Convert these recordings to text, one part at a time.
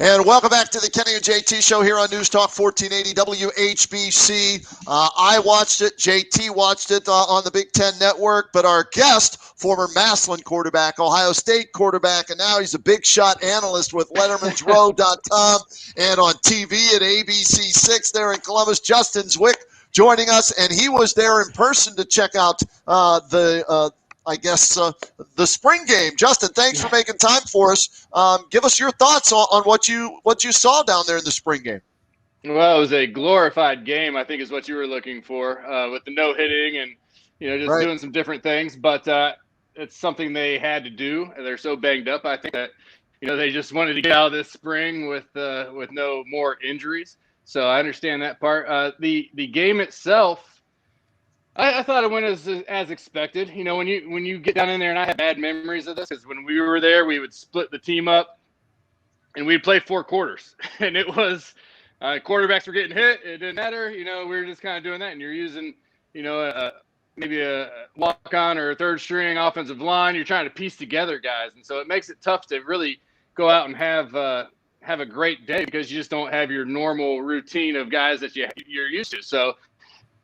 And welcome back to the Kenny and JT show here on News Talk 1480 WHBC. I watched it. JT watched it on the Big Ten Network. But our guest, former Massillon quarterback, Ohio State quarterback, and now he's a big shot analyst with Letterman'sRow.com and on TV at ABC6 there in Columbus, Justin Zwick joining us. And he was there in person to check out the spring game. Justin, thanks for making time for us. Give us your thoughts on what you saw down there in the spring game. Well, it was a glorified game, I think is what you were looking for, with the no-hitting and, just doing some different things. But it's something they had to do. They're so banged up. I think that, they just wanted to get out of this spring with no more injuries. So I understand that part. The game itself, I thought it went as expected. When you get down in there, and I have bad memories of this, because when we were there, we would split the team up, and we'd play 4 quarters. And it was quarterbacks were getting hit. It didn't matter. We were just kind of doing that. And you're using, maybe a walk-on or a third-string offensive line. You're trying to piece together guys. And so it makes it tough to really go out and have a great day, because you just don't have your normal routine of guys that you're used to. So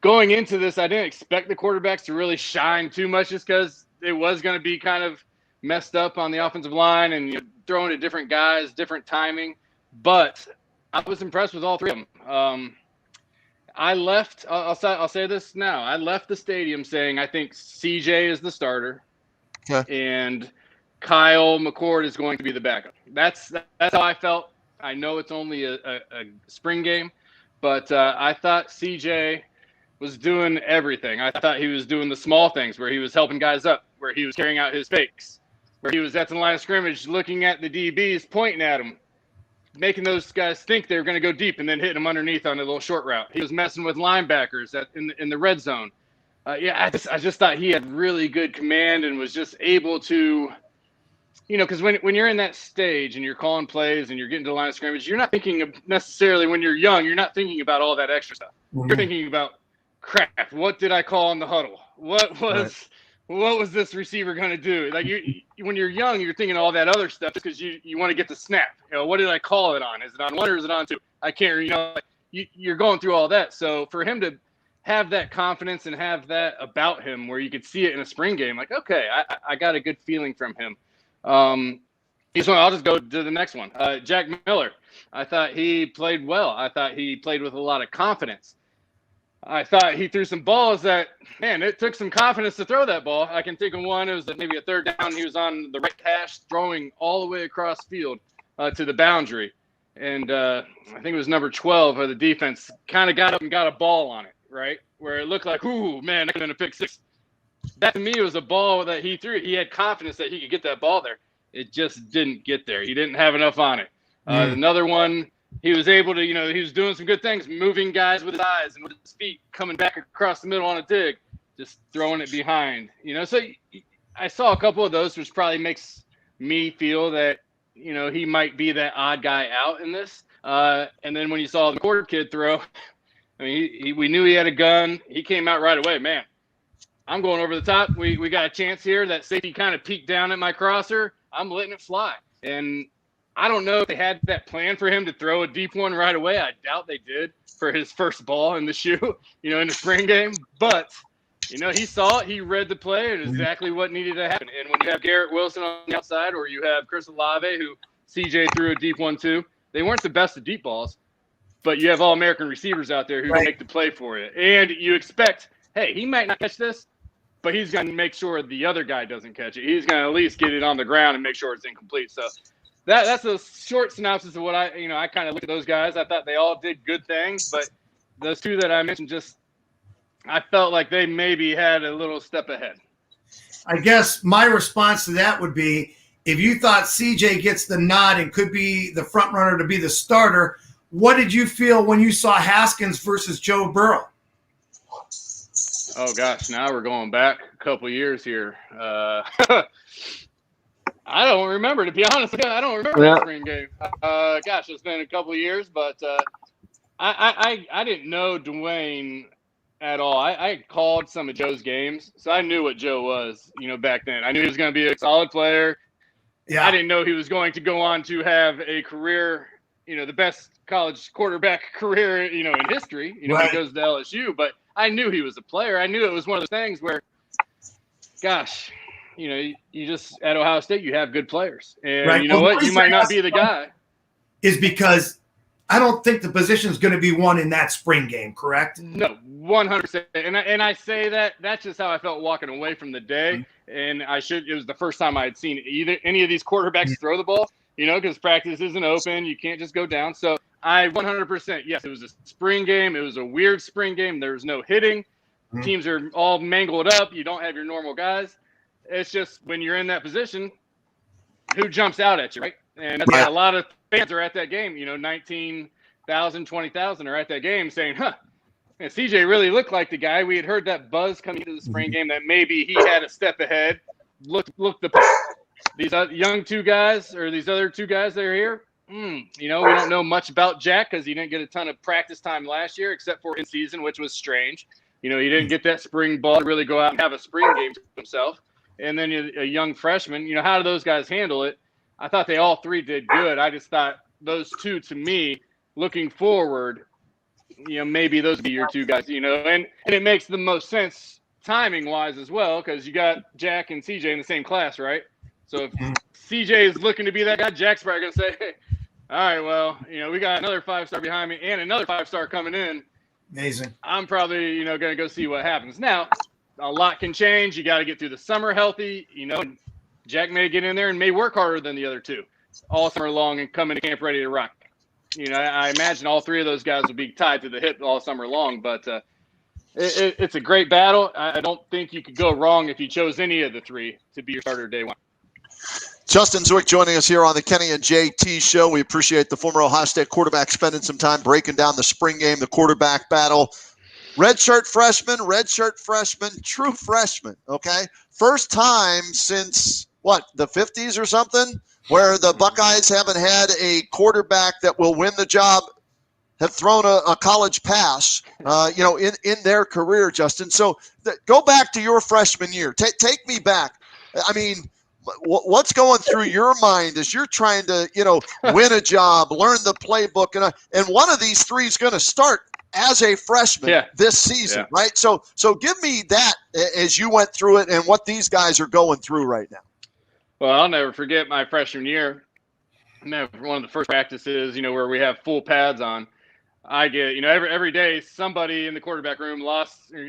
going into this, I didn't expect the quarterbacks to really shine too much, just because it was going to be kind of messed up on the offensive line and throwing to different guys, different timing. But I was impressed with all 3 of them. I left. I'll say this now. I left the stadium saying I think CJ is the starter, and Kyle McCord is going to be the backup. That's how I felt. I know it's only a spring game, but I thought CJ was doing everything. I thought he was doing the small things, where he was helping guys up, where he was carrying out his fakes, where he was at the line of scrimmage looking at the DBs, pointing at them, making those guys think they were going to go deep and then hitting them underneath on a little short route. He was messing with linebackers in the red zone. I just thought he had really good command and was just able to, because when you're in that stage and you're calling plays and you're getting to the line of scrimmage, you're not thinking of necessarily, when you're young, you're not thinking about all that extra stuff. Mm-hmm. You're thinking about, crap, what did I call in the huddle? What was this receiver going to do? Like, when you're young, you're thinking all that other stuff because you want to get the snap. What did I call it on? Is it on 1 or is it on 2? I can't, you're going through all that. So for him to have that confidence and have that about him, where you could see it in a spring game, like, okay, I got a good feeling from him. I'll just go to the next one. Jack Miller, I thought he played well. I thought he played with a lot of confidence. I thought he threw some balls that, man, it took some confidence to throw that ball. I can think of one. It was maybe a 3rd down. He was on the right hash, throwing all the way across field to the boundary. And I think it was number 12 of the defense kind of got up and got a ball on it, right? Where it looked like, ooh, man, that could have been a pick 6. That, to me, was a ball that he threw. He had confidence that he could get that ball there. It just didn't get there. He didn't have enough on it. Another one, he was able to, he was doing some good things, moving guys with his eyes and with his feet, coming back across the middle on a dig, just throwing it behind. So I saw a couple of those, which probably makes me feel that, he might be that odd guy out in this. And then when you saw the McCord kid throw, I mean, we knew he had a gun. He came out right away. Man, I'm going over the top. We got a chance here. That safety kind of peeked down at my crosser. I'm letting it fly. And I don't know if they had that plan for him to throw a deep one right away. I doubt they did for his first ball in the shoe, in the spring game. But, he saw it. He read the play and exactly what needed to happen. And when you have Garrett Wilson on the outside, or you have Chris Olave, who CJ threw a deep one to, they weren't the best of deep balls, but you have All-American receivers out there who make the play for you. And you expect, hey, he might not catch this, but he's going to make sure the other guy doesn't catch it. He's going to at least get it on the ground and make sure it's incomplete. So that's a short synopsis of what I kind of looked at those guys. I thought they all did good things, but those 2 that I mentioned, I felt like they maybe had a little step ahead. I guess my response to that would be, if you thought CJ gets the nod and could be the front runner to be the starter, what did you feel when you saw Haskins versus Joe Burrow? Oh, gosh, now we're going back a couple years here. I don't remember, to be honest. I don't remember that spring game. Gosh, it's been a couple of years, but I didn't know Dwayne at all. I called some of Joe's games, so I knew what Joe was, back then. I knew he was going to be a solid player. Yeah. I didn't know he was going to go on to have a career the best college quarterback career, in history, Right. he goes to LSU, but I knew he was a player. I knew it was one of those things where, gosh, you just at Ohio State, you have good players, and Right. you know Well, what? You might not be the guy. Is because I don't think the position is going to be won in that spring game, correct? No, 100%. And I say that's just how I felt walking away from the day. And it was the first time I had seen any of these quarterbacks throw the ball, because practice isn't open. You can't just go down. So I 100%, yes, it was a spring game. It was a weird spring game. There was no hitting. Teams are all mangled up. You don't have your normal guys. It's just when you're in that position, who jumps out at you, right? And that's why a lot of fans are at that game, 19,000, 20,000 are at that game saying, and CJ really looked like the guy. We had heard that buzz coming into the spring game that maybe he had a step ahead. Look these young two guys or these other two guys that are here, we don't know much about Jack because he didn't get a ton of practice time last year except for in season, which was strange. He didn't get that spring ball to really go out and have a spring game to himself. And then a young freshman, how do those guys handle it? I thought they all three did good. I just thought those two, to me, looking forward, maybe those would be your two guys, and it makes the most sense timing-wise as well because you got Jack and CJ in the same class, right? So if CJ is looking to be that guy, Jack's probably going to say, hey, all right, well, we got another 5-star behind me and another 5-star coming in. Amazing. I'm probably, going to go see what happens. Now, a lot can change. You got to get through the summer healthy, and Jack may get in there and may work harder than the other two all summer long and come into camp ready to rock. I imagine all three of those guys will be tied to the hip all summer long, but it's a great battle. I don't think you could go wrong if you chose any of the three to be your starter day one. Justin Zwick joining us here on the Kenny and JT show. We appreciate the former Ohio State quarterback spending some time breaking down the spring game, the quarterback battle. Redshirt freshman, true freshman, okay? First time since, the 50s or something, where the Buckeyes haven't had a quarterback that will win the job, have thrown a college pass, in their career, Justin. So go back to your freshman year. Take me back. I mean, what's going through your mind as you're trying to, win a job, learn the playbook, and one of these three is going to start as a freshman this season, right? So give me that as you went through it and what these guys are going through right now. Well, I'll never forget my freshman year. One of the first practices, where we have full pads on. I get, every day somebody in the quarterback room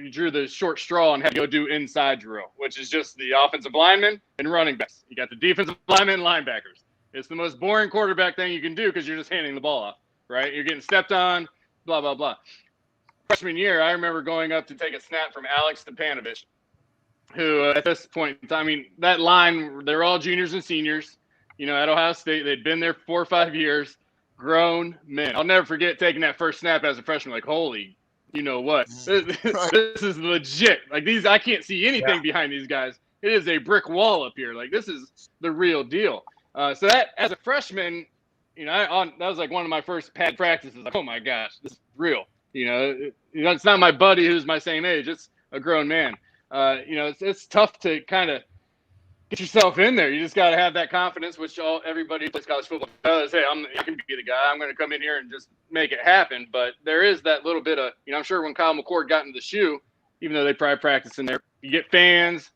drew the short straw and had to go do inside drill, which is just the offensive linemen and running backs. You got the defensive linemen and linebackers. It's the most boring quarterback thing you can do because you're just handing the ball off, right? You're getting stepped on, blah, blah, blah. Freshman year, I remember going up to take a snap from Alex Stepanovich, who at this point in time, that line, they're all juniors and seniors, at Ohio State. They'd been there 4 or 5 years, grown men. I'll never forget taking that first snap as a freshman, like, holy, what? This is legit. Like, I can't see anything behind these guys. It is a brick wall up here. Like, this is the real deal. So that, as a freshman, that was like one of my first pad practices. Like, oh my gosh, this is real. It's not my buddy who's my same age. It's a grown man. It's tough to kind of get yourself in there. You just got to have that confidence, which everybody who plays college football does. Hey, I can be the guy. I'm going to come in here and just make it happen. But there is that little bit of, I'm sure when Kyle McCord got in the shoe, even though they probably practice in there, you get fans.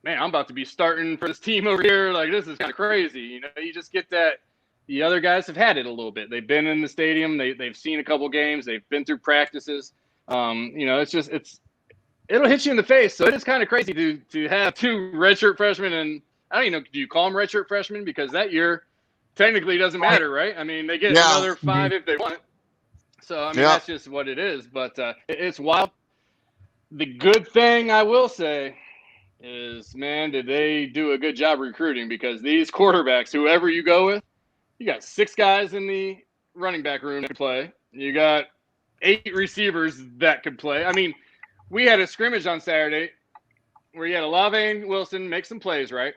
Man, I'm about to be starting for this team over here. Like, this is kind of crazy. You just get that. The other guys have had it a little bit. They've been in the stadium. They've seen a couple games. They've been through practices. It'll hit you in the face. So it is kind of crazy to have 2 redshirt freshmen, and I don't even know, do you call them redshirt freshmen? Because that year technically doesn't matter, right? They get another 5 if they want. So, that's just what it is. But it's wild. The good thing I will say is, man, did they do a good job recruiting, because these quarterbacks, whoever you go with, you got 6 guys in the running back room that can play. You got 8 receivers that could play. We had a scrimmage on Saturday where you had Olave and Wilson make some plays, right?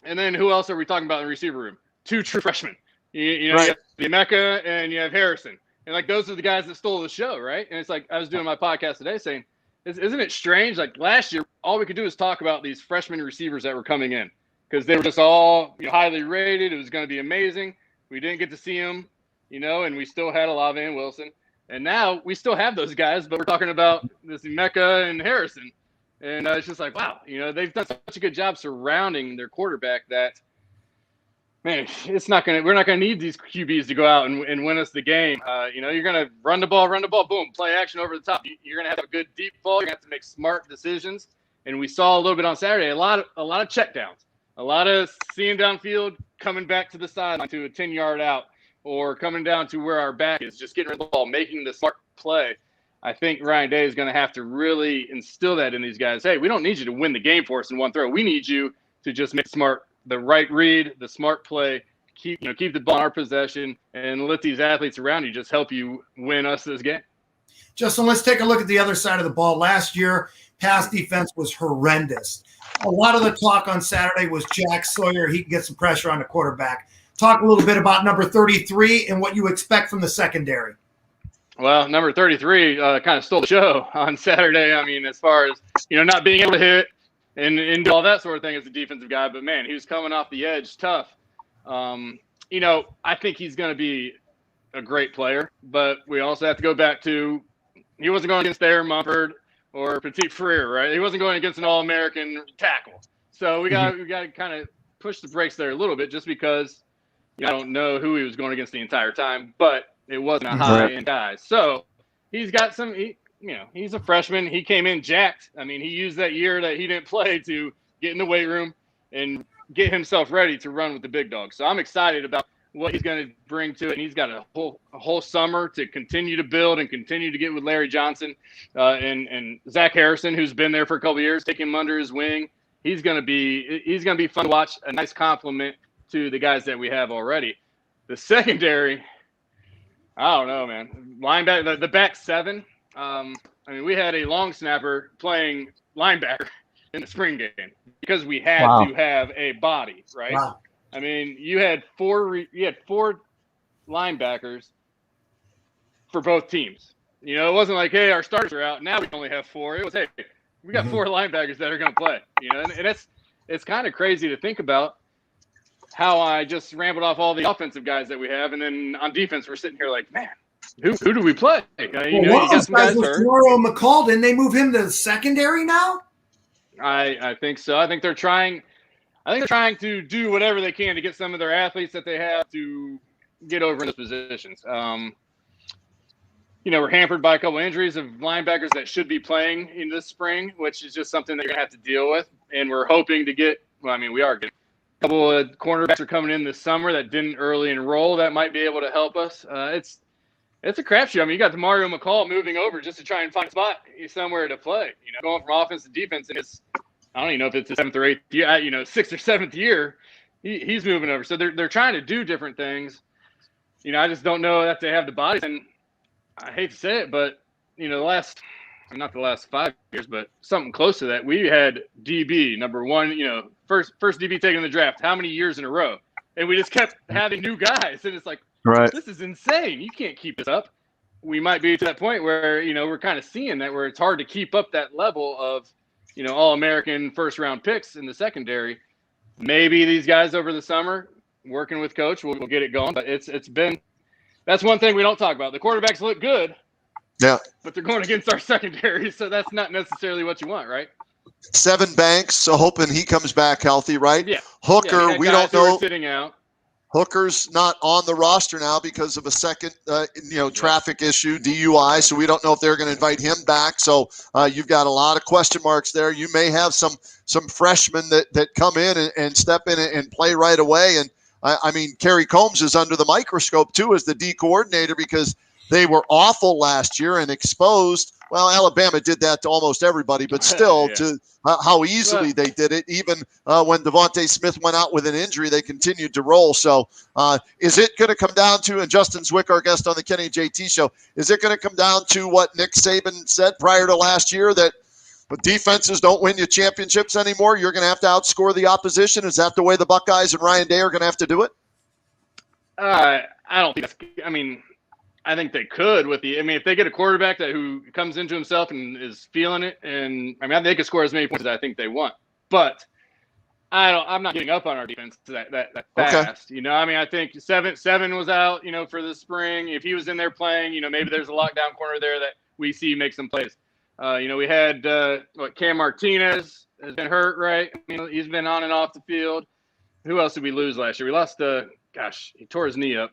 And then who else are we talking about in the receiver room? 2 true freshmen. You have Mecca and you have Harrison. And, like, those are the guys that stole the show, right? And it's like, I was doing my podcast today saying, isn't it strange? Like, last year, all we could do is talk about these freshman receivers that were coming in because they were just all highly rated. It was going to be amazing. We didn't get to see them, and we still had Olave and Wilson. And now we still have those guys, but we're talking about this Mecca and Harrison. And it's just like, wow, they've done such a good job surrounding their quarterback that, man, we're not gonna need these QBs to go out and win us the game. You're gonna run the ball, boom, play action over the top. You're gonna have a good deep ball. You're gonna have to make smart decisions. And we saw a little bit on Saturday, a lot of check downs, a lot of seeing downfield, coming back to the sideline to a 10-yard out, or coming down to where our back is, just getting rid of the ball, making the smart play. I think Ryan Day is going to have to really instill that in these guys. Hey, we don't need you to win the game for us in one throw. We need you to just make the right read, the smart play, keep the ball in our possession, and let these athletes around you just help you win us this game. Justin, let's take a look at the other side of the ball. Last year, pass defense was horrendous. A lot of the talk on Saturday was Jack Sawyer. He can get some pressure on the quarterback. Talk a little bit about number 33 and what you expect from the secondary. Well, number 33 kind of stole the show on Saturday. I mean, as far as, not being able to hit and do all that sort of thing as a defensive guy. But, man, he was coming off the edge tough. I think he's going to be a great player. But we also have to go back to he wasn't going against Aaron Mumford or Petit Frere, right? He wasn't going against an All-American tackle. So we got to kind of push the brakes there a little bit just because I don't know who he was going against the entire time, but it wasn't a high-end guy. So he's got he's a freshman. He came in jacked. I mean, he used that year that he didn't play to get in the weight room and get himself ready to run with the big dogs. So I'm excited about what he's going to bring to it. And he's got a whole summer to continue to build and continue to get with Larry Johnson and Zach Harrison, who's been there for a couple of years, take him under his wing. He's going to be fun to watch, a nice compliment to the guys that we have already. The secondary, I don't know, man. Linebacker, the back seven. We had a long snapper playing linebacker in the spring game because we had to have a body, right? Wow. I mean, you had four linebackers for both teams. It wasn't like, hey, our starters are out. Now we only have four. It was, hey, we got four linebackers that are going to play. And it's kind of crazy to think about how I just rambled off all the offensive guys that we have, and then on defense we're sitting here like, man, who do we play? You got some guys hurt. Mario McCall, didn't they move him to the secondary now? I think so. I think they're trying to do whatever they can to get some of their athletes that they have to get over in those positions. We're hampered by a couple injuries of linebackers that should be playing in this spring, which is just something that you're going to have to deal with. And we're hoping to get – we are getting a couple of cornerbacks are coming in this summer that didn't early enroll that might be able to help us. It's a crapshoot. You got Mario McCall moving over just to try and find a spot somewhere to play. Going from offense to defense, and I don't even know if it's the 7th or 8th year, 6th or 7th year, he's moving over. So they're trying to do different things. I just don't know that they have the bodies. And I hate to say it, but not the last 5 years, but something close to that. We had DB number one, first DB taken in the draft. How many years in a row? And we just kept having new guys, and it's like, this is insane. You can't keep this up. We might be to that point where we're kind of seeing that where it's hard to keep up that level of All-American first-round picks in the secondary. Maybe these guys over the summer working with coach will get it going, but that's one thing we don't talk about. The quarterbacks look good. Yeah. But they're going against our secondary, so that's not necessarily what you want, right? Sevyn Banks, so hoping he comes back healthy, right? Yeah. Hooker, we don't know. Sitting out. Hooker's not on the roster now because of a second, traffic issue, DUI. So we don't know if they're going to invite him back. So you've got a lot of question marks there. You may have some freshmen that come in and step in and play right away. And Kerry Combs is under the microscope too as the D coordinator because they were awful last year and exposed. Well, Alabama did that to almost everybody, but still to how easily they did it. Even when Devontae Smith went out with an injury, they continued to roll. So is it going to come down to, and Justin Zwick, our guest on the Kenny and JT show, is it going to come down to what Nick Saban said prior to last year that defenses don't win you championships anymore? You're going to have to outscore the opposition. Is that the way the Buckeyes and Ryan Day are going to have to do it? I don't think that's – I think they could if they get a quarterback who comes into himself and is feeling it, and they could score as many points as I think they want. But I'm not giving up on our defense that fast. Okay. I think seven was out, for the spring. If he was in there playing, maybe there's a lockdown corner there that we see make some plays. We had Cam Martinez has been hurt, right? He's been on and off the field. Who else did we lose last year? We lost. He tore his knee up.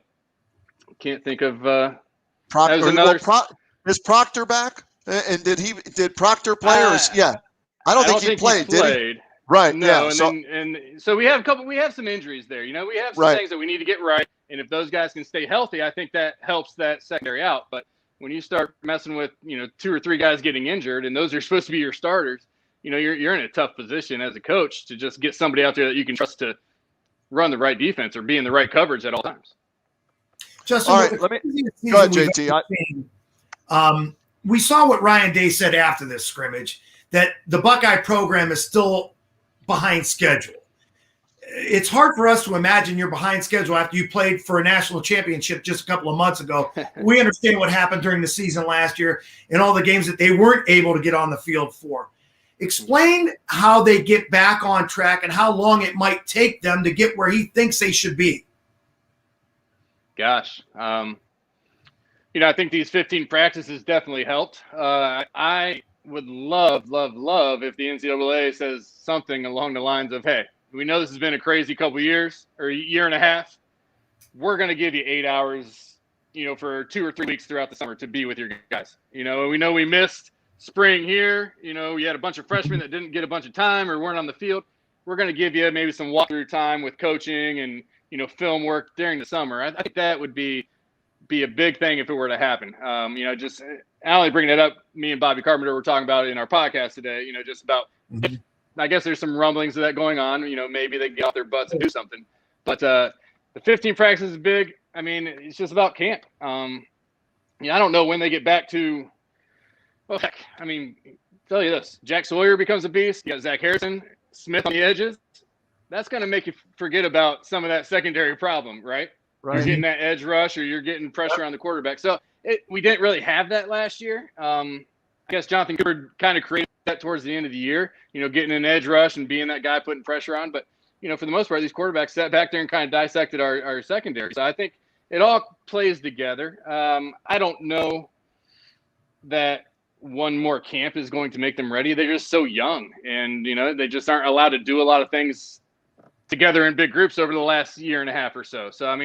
Can't think of. Proctor. Is Proctor back? And did Proctor play? I don't think he played. Did he? Right. No. Yeah. So we have some injuries there. We have some things that we need to get right. And if those guys can stay healthy, I think that helps that secondary out. But when you start messing with 2 or 3 guys getting injured, and those are supposed to be your starters, you're in a tough position as a coach to just get somebody out there that you can trust to run the right defense or be in the right coverage at all times. Justin, all right, go ahead, JT. We saw what Ryan Day said after this scrimmage, that the Buckeye program is still behind schedule. It's hard for us to imagine you're behind schedule after you played for a national championship just a couple of months ago. We understand what happened during the season last year and all the games that they weren't able to get on the field for. Explain how they get back on track and how long it might take them to get where he thinks they should be. Gosh. I think these 15 practices definitely helped. I would love if the NCAA says something along the lines of, hey, we know this has been a crazy couple years or a year and a half. We're going to give you 8 hours, for 2 or 3 weeks throughout the summer to be with your guys. We know we missed spring here. We had a bunch of freshmen that didn't get a bunch of time or weren't on the field. We're going to give you maybe some walkthrough time with coaching and, film work during the summer. I think that would be a big thing if it were to happen. Just Allie bringing it up, me and Bobby Carpenter were talking about it in our podcast today, just about, I guess there's some rumblings of that going on, maybe they get off their butts and do something. But the 15 practice is big. It's just about camp. I don't know when they get back to, heck, tell you this, Jack Sawyer becomes a beast. You got Zach Harrison, Smith on the edges. That's going to make you forget about some of that secondary problem, right? You're getting that edge rush or you're getting pressure on the quarterback. So we didn't really have that last year. I guess Jonathan Cooper kind of created that towards the end of the year, getting an edge rush and being that guy putting pressure on. But, for the most part, these quarterbacks sat back there and kind of dissected our secondary. So I think it all plays together. I don't know that one more camp is going to make them ready. They're just so young and, they just aren't allowed to do a lot of things together in big groups over the last year and a half or so. So,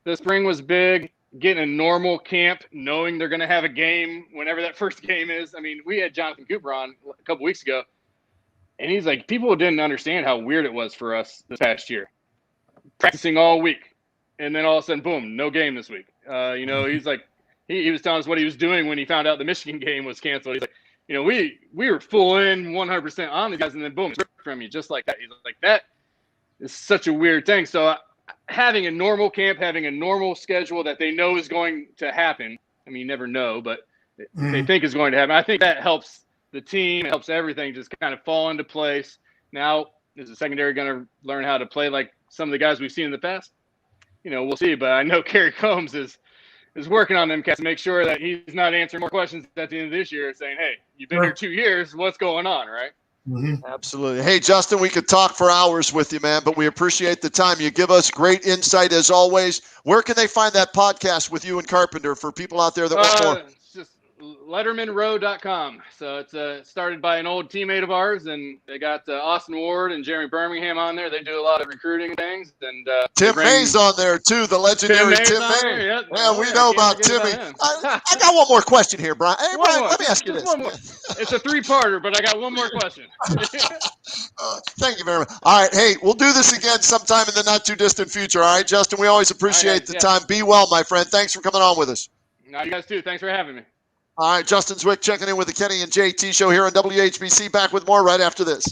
the spring was big, getting a normal camp, knowing they're going to have a game whenever that first game is. We had Jonathan Cooper on a couple weeks ago, and he's like, people didn't understand how weird it was for us this past year. Practicing all week, and then all of a sudden, boom, no game this week. He's like, he was telling us what he was doing when he found out the Michigan game was canceled. He's like, we were full in 100% on these guys, and then boom, it's ripped from you just like that. He's like, that is such a weird thing. So having a normal camp, having a normal schedule that they know is going to happen. You never know, but they think is going to happen. I think that helps the team, helps everything just kind of fall into place. Now, is the secondary going to learn how to play like some of the guys we've seen in the past? We'll see. But I know Kerry Combs is working on them cats to make sure that he's not answering more questions at the end of this year saying, hey, you've been here 2 years. What's going on, right? Absolutely. Hey, Justin, we could talk for hours with you, man, but we appreciate the time. You give us great insight as always. Where can they find that podcast with you and Carpenter for people out there that want more? It's just LettermanRow.com. So it's started by an old teammate of ours, and they got Austin Ward and Jeremy Birmingham on there. They do a lot of recruiting things. And Tim May's on there, too, the legendary Tim May. Yep. Yeah, we know about Timmy. I got one more question here, Brian. Hey, Brian, let me ask you this. It's a 3-parter, but I got one more question. Thank you very much. All right, hey, we'll do this again sometime in the not-too-distant future. All right, Justin, we always appreciate the time. Be well, my friend. Thanks for coming on with us. No, you guys too. Thanks for having me. All right, Justin Zwick checking in with the Kenny and JT show here on WHBC. Back with more right after this.